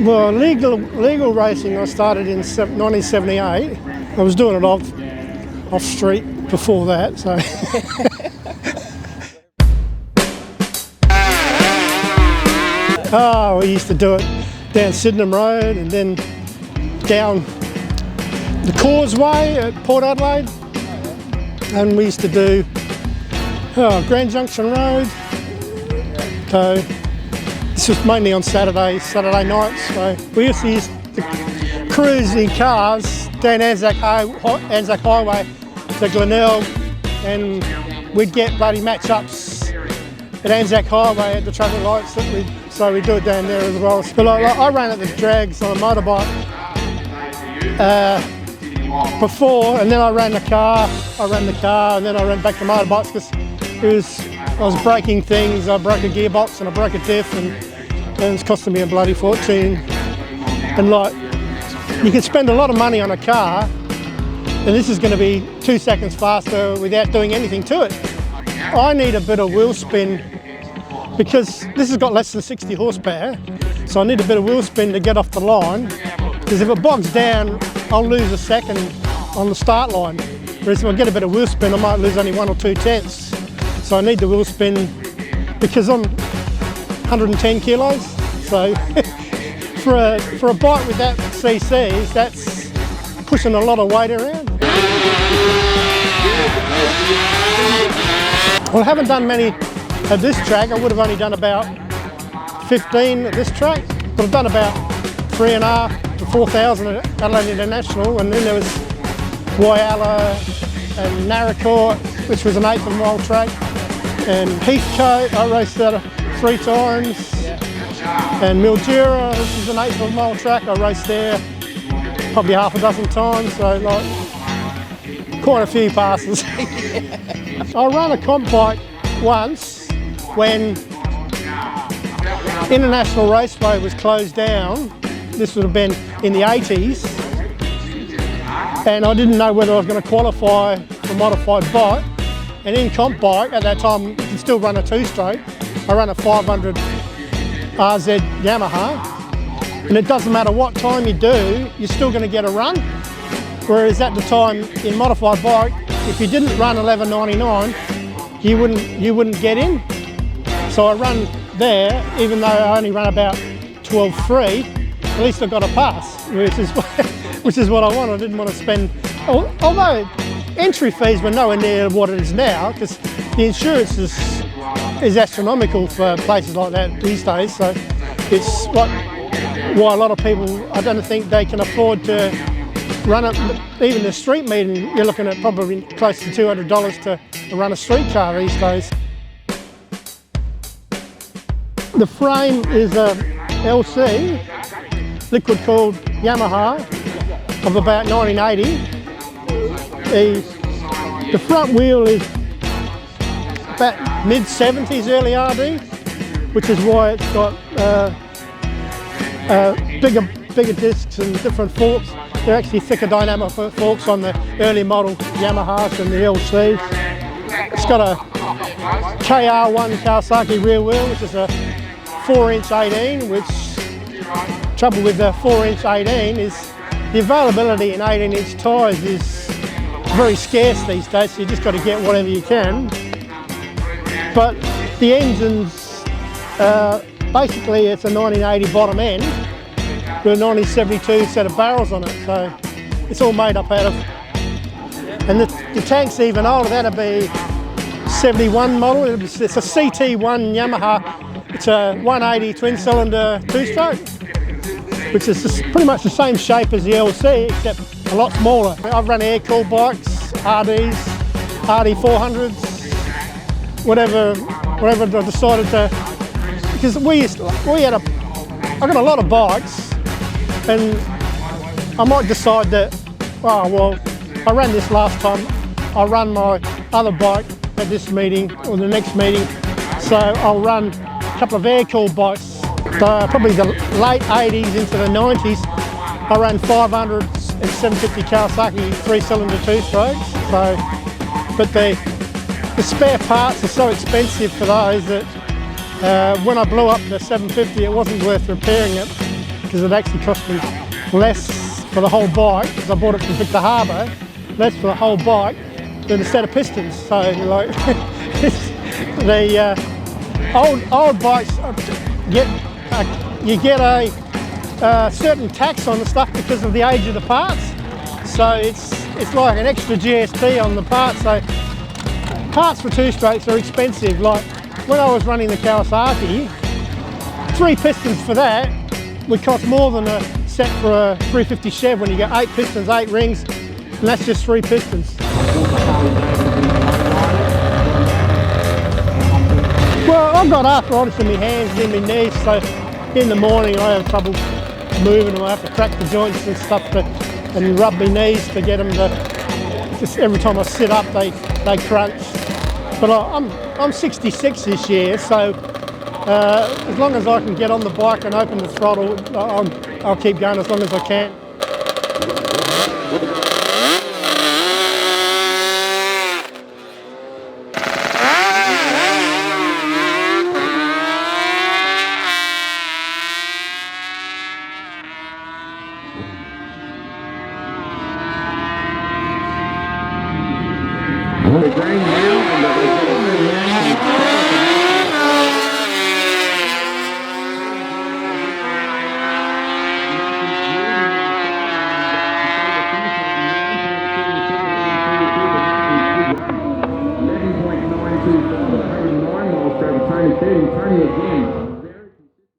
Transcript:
Well, legal racing I started in 1978. I was doing it off street before that, so. Oh, we used to do it down Sydenham Road and then down the Causeway at Port Adelaide. And we used to do Grand Junction Road. So this was mainly on Saturday nights. So we used to cruise in cars down Anzac Highway to Glenelg, and we'd get bloody match-ups at Anzac Highway at the traffic lights so we do it down there as well. But I ran at the drags on a motorbike before, and then I ran the car, and then I ran back to motorbikes because I was breaking things. I broke a gearbox and I broke a diff, and it's costing me a bloody fortune. And like, you can spend a lot of money on a car, and this is going to be 2 seconds faster without doing anything to it. I need a bit of wheel spin because this has got less than 60 horsepower, so I need a bit of wheel spin to get off the line, because if it bogs down, I'll lose a second on the start line. Whereas if I get a bit of wheel spin, I might lose only 1 or 2 tenths. So I need the wheel spin because I'm 110 kilos. So for a bike with that CCs, that's pushing a lot of weight around. Well, I haven't done many at this track. I would have only done about 15 at this track, but I've done about 3.5 to 4,000 at Adelaide International, and then there was Whyalla and Naracoorte, which was an 1/8 of a mile track, and Heathcote, I raced that 3 times, and Mildura, which is an 1/8 of a mile track, I raced there probably half a dozen times, so like quite a few passes. I ran a comp bike once when International Raceway was closed down. This would have been in the 80s, and I didn't know whether I was going to qualify for modified bike. And in comp bike at that time, you can still run a 2-stroke. I ran a 500 RZ Yamaha, and it doesn't matter what time you do, you're still going to get a run. Whereas at the time in modified bike, if you didn't run 11.99, you wouldn't get in. So I run there, even though I only ran about 12.3. At least I got a pass, which is what I wanted. I didn't want to spend, although entry fees were nowhere near what it is now, because the insurance is astronomical for places like that these days. So it's why a lot of people, I don't think they can afford to run it. Even the street meeting, you're looking at probably close to $200 to run a street car these days. The frame is a LC, liquid cooled Yamaha of about 1980. The front wheel is about mid-70s early RD, which is why it's got bigger discs and different forks. They're actually thicker dynamo forks on the early model Yamahas and the LCs. It's got a KR1 Kawasaki rear wheel, which is a 4-inch 18, which trouble with the 4-inch 18 is the availability in 18-inch tyres is very scarce these days, so you just got to get whatever you can. But the engine's, basically it's a 1980 bottom end with a 1972 set of barrels on it, so it's all made up out of, and the tank's even older. That'll be 71 model. It's a CT1 Yamaha. It's a 180 twin-cylinder 2-stroke, which is pretty much the same shape as the LC, except a lot smaller. I've run air-cooled bikes, RDs, RD400s, whatever I decided to, because I got a lot of bikes, and I might decide that, oh well, I ran this last time, I'll run my other bike at this meeting or the next meeting, so I'll run a couple of air-cooled bikes. Probably the late 80s into the 90s, I ran 500s and 750 Kawasaki 3-cylinder 2-strokes. So, but the spare parts are so expensive for those that when I blew up the 750, it wasn't worth repairing it. because it actually cost me less for the whole bike, because I bought it from Victor Harbour, less for the whole bike than a set of pistons. So like the old bikes you get a certain tax on the stuff because of the age of the parts. So it's like an extra GST on the parts. So parts for two-strokes are expensive. Like when I was running the Kawasaki, 3 pistons for that would cost more than a set for a 350 Chev when you get 8 pistons, 8 rings, and that's just 3 pistons. Well, I've got arthritis in my hands and in my knees, so in the morning I have trouble moving, and I have to crack the joints and stuff and rub my knees to get them to, just every time I sit up they crunch. But I'm 66 this year, so as long as I can get on the bike and open the throttle, I'll keep going as long as I can. The green now, and